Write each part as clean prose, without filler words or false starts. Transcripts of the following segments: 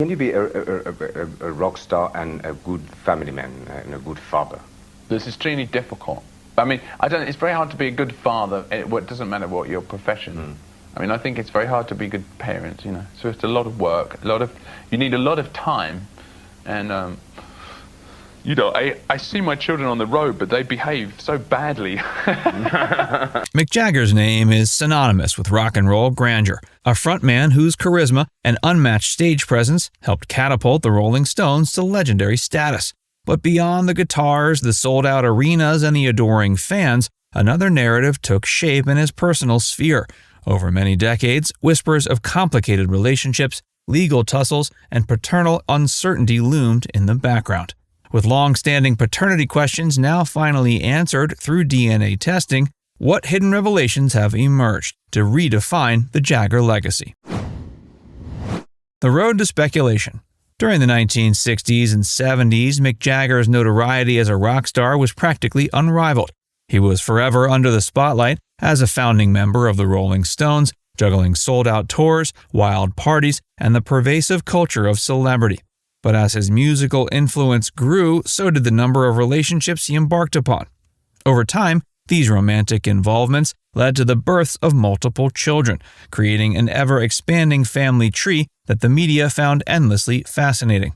Can you be a rock star and a good family man and a good father? It's extremely difficult. I mean, it's very hard to be a good father. It doesn't matter what your profession. I mean, I think it's very hard to be good parents, you know. So it's a lot of work, you need a lot of time. And, you know, I see my children on the road, but they behave so badly. Mick Jagger's name is synonymous with rock and roll grandeur, a frontman whose charisma and unmatched stage presence helped catapult the Rolling Stones to legendary status. But beyond the guitars, the sold-out arenas, and the adoring fans, another narrative took shape in his personal sphere. Over many decades, whispers of complicated relationships, legal tussles, and paternal uncertainty loomed in the background. With long-standing paternity questions now finally answered through DNA testing, what hidden revelations have emerged to redefine the Jagger legacy? The road to speculation. During the 1960s and 70s, Mick Jagger's notoriety as a rock star was practically unrivaled. He was forever under the spotlight as a founding member of the Rolling Stones, juggling sold-out tours, wild parties, and the pervasive culture of celebrity. But as his musical influence grew, so did the number of relationships he embarked upon. Over time, these romantic involvements led to the births of multiple children, creating an ever-expanding family tree that the media found endlessly fascinating.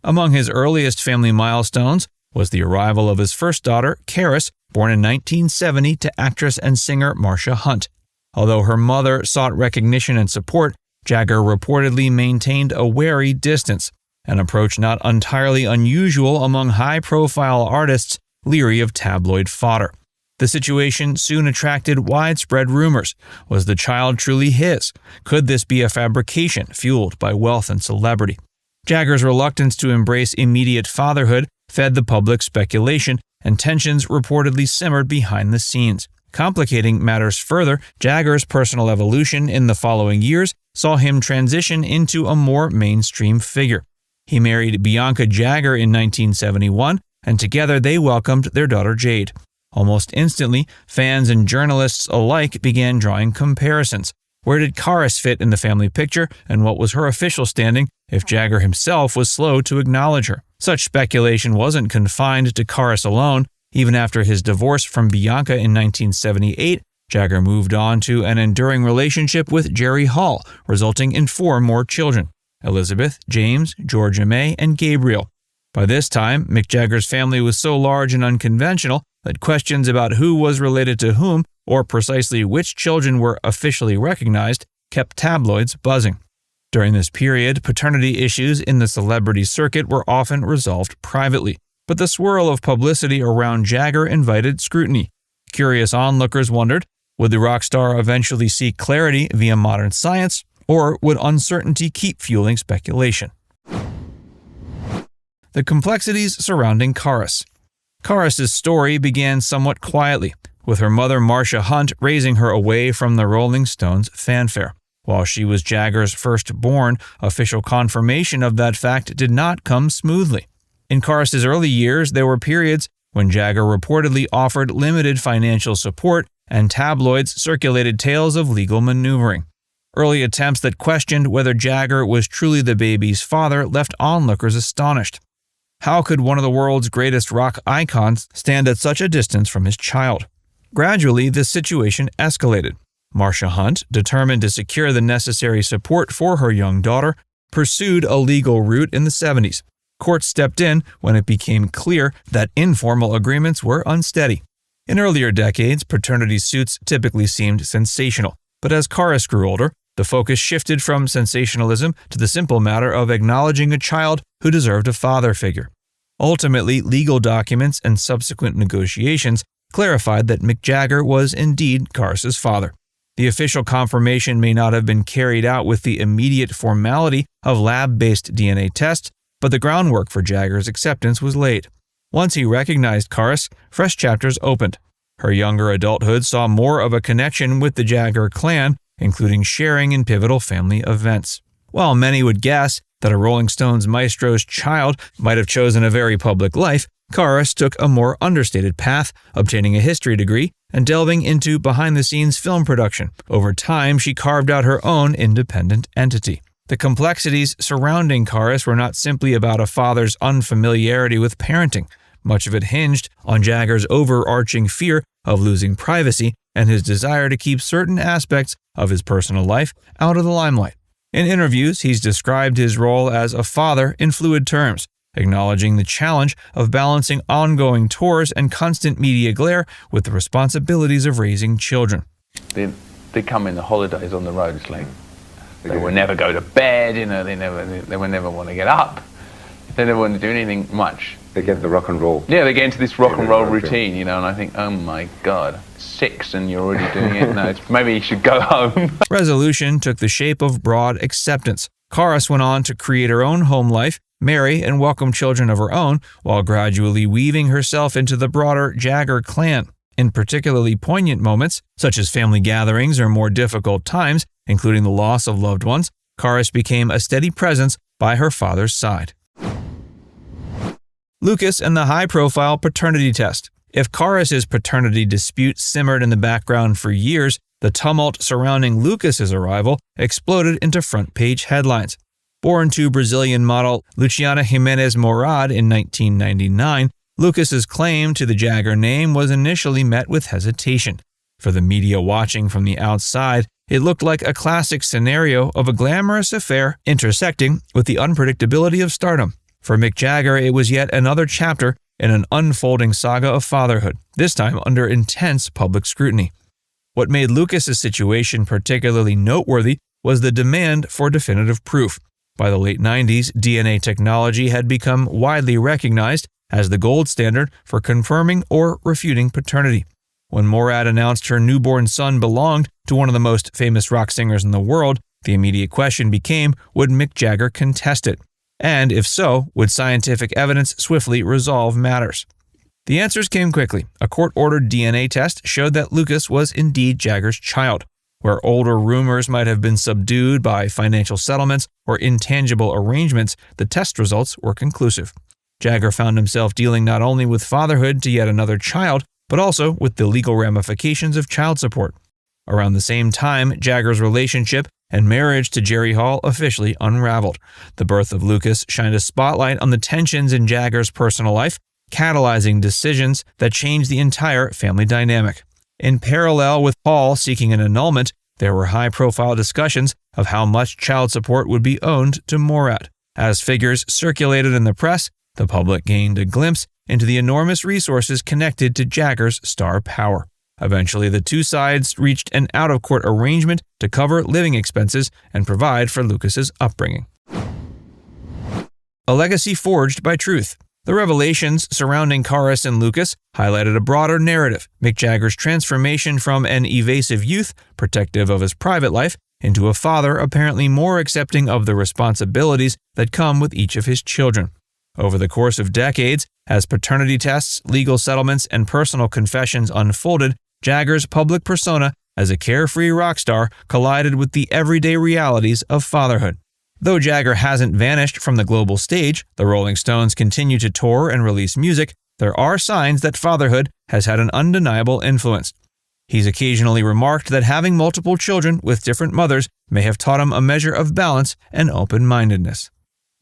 Among his earliest family milestones was the arrival of his first daughter, Karis, born in 1970 to actress and singer Marsha Hunt. Although her mother sought recognition and support, Jagger reportedly maintained a wary distance, an approach not entirely unusual among high-profile artists leery of tabloid fodder. The situation soon attracted widespread rumors. Was the child truly his? Could this be a fabrication fueled by wealth and celebrity? Jagger's reluctance to embrace immediate fatherhood fed the public speculation, and tensions reportedly simmered behind the scenes. Complicating matters further, Jagger's personal evolution in the following years saw him transition into a more mainstream figure. He married Bianca Jagger in 1971, and together they welcomed their daughter Jade. Almost instantly, fans and journalists alike began drawing comparisons. Where did Karis fit in the family picture, and what was her official standing if Jagger himself was slow to acknowledge her? Such speculation wasn't confined to Karis alone. Even after his divorce from Bianca in 1978, Jagger moved on to an enduring relationship with Jerry Hall, resulting in 4 more children: Elizabeth, James, Georgia May, and Gabriel. By this time, Mick Jagger's family was so large and unconventional that questions about who was related to whom, or precisely which children were officially recognized, kept tabloids buzzing. During this period, paternity issues in the celebrity circuit were often resolved privately, but the swirl of publicity around Jagger invited scrutiny. Curious onlookers wondered, would the rock star eventually seek clarity via modern science, or would uncertainty keep fueling speculation? The complexities surrounding Karis. Karis's story began somewhat quietly, with her mother Marsha Hunt raising her away from the Rolling Stones' fanfare. While she was Jagger's firstborn, official confirmation of that fact did not come smoothly. In Karis's early years, there were periods when Jagger reportedly offered limited financial support, and tabloids circulated tales of legal maneuvering. Early attempts that questioned whether Jagger was truly the baby's father left onlookers astonished. How could one of the world's greatest rock icons stand at such a distance from his child? Gradually, this situation escalated. Marsha Hunt, determined to secure the necessary support for her young daughter, pursued a legal route in the 70s. Courts stepped in when it became clear that informal agreements were unsteady. In earlier decades, paternity suits typically seemed sensational, but as Karis grew older, the focus shifted from sensationalism to the simple matter of acknowledging a child who deserved a father figure. Ultimately, legal documents and subsequent negotiations clarified that Mick Jagger was indeed Karis's father. The official confirmation may not have been carried out with the immediate formality of lab-based DNA tests, but the groundwork for Jagger's acceptance was laid. Once he recognized Karis, fresh chapters opened. Her younger adulthood saw more of a connection with the Jagger clan, including sharing in pivotal family events. While many would guess that a Rolling Stones maestro's child might have chosen a very public life, Karis took a more understated path, obtaining a history degree and delving into behind-the-scenes film production. Over time, she carved out her own independent entity. The complexities surrounding Karis were not simply about a father's unfamiliarity with parenting. Much of it hinged on Jagger's overarching fear of losing privacy and his desire to keep certain aspects of his personal life out of the limelight. In interviews, he's described his role as a father in fluid terms, acknowledging the challenge of balancing ongoing tours and constant media glare with the responsibilities of raising children. They come in the holidays on the road, it's like they will never go to bed, you know, they will never want to get up, they never want to do anything much. They get the rock and roll. Yeah, they get into this rock and roll routine, you know, and I think, oh my God, 6 and you're already doing it? No, maybe you should go home. Resolution took the shape of broad acceptance. Karis went on to create her own home life, marry and welcome children of her own, while gradually weaving herself into the broader Jagger clan. In particularly poignant moments, such as family gatherings or more difficult times, including the loss of loved ones, Karis became a steady presence by her father's side. Lucas and the high-profile paternity test. If Karis's paternity dispute simmered in the background for years, the tumult surrounding Lucas's arrival exploded into front-page headlines. Born to Brazilian model Luciana Jimenez Morad in 1999, Lucas's claim to the Jagger name was initially met with hesitation. For the media watching from the outside, it looked like a classic scenario of a glamorous affair intersecting with the unpredictability of stardom. For Mick Jagger, it was yet another chapter in an unfolding saga of fatherhood, this time under intense public scrutiny. What made Lucas's situation particularly noteworthy was the demand for definitive proof. By the late 90s, DNA technology had become widely recognized as the gold standard for confirming or refuting paternity. When Morad announced her newborn son belonged to one of the most famous rock singers in the world, the immediate question became, would Mick Jagger contest it? And if so, would scientific evidence swiftly resolve matters? The answers came quickly. A court-ordered DNA test showed that Lucas was indeed Jagger's child. Where older rumors might have been subdued by financial settlements or intangible arrangements, the test results were conclusive. Jagger found himself dealing not only with fatherhood to yet another child, but also with the legal ramifications of child support. Around the same time, Jagger's relationship and marriage to Jerry Hall officially unraveled. The birth of Lucas shined a spotlight on the tensions in Jagger's personal life, catalyzing decisions that changed the entire family dynamic. In parallel with Hall seeking an annulment, there were high-profile discussions of how much child support would be owned to Morad. As figures circulated in the press, the public gained a glimpse into the enormous resources connected to Jagger's star power. Eventually, the two sides reached an out-of-court arrangement to cover living expenses and provide for Lucas's upbringing. A legacy forged by truth. The revelations surrounding Karis and Lucas highlighted a broader narrative, Mick Jagger's transformation from an evasive youth, protective of his private life, into a father apparently more accepting of the responsibilities that come with each of his children. Over the course of decades, as paternity tests, legal settlements, and personal confessions unfolded, Jagger's public persona as a carefree rock star collided with the everyday realities of fatherhood. Though Jagger hasn't vanished from the global stage, the Rolling Stones continue to tour and release music, there are signs that fatherhood has had an undeniable influence. He's occasionally remarked that having multiple children with different mothers may have taught him a measure of balance and open-mindedness.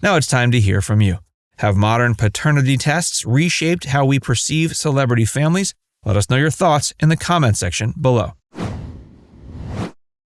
Now it's time to hear from you. Have modern paternity tests reshaped how we perceive celebrity families? Let us know your thoughts in the comment section below.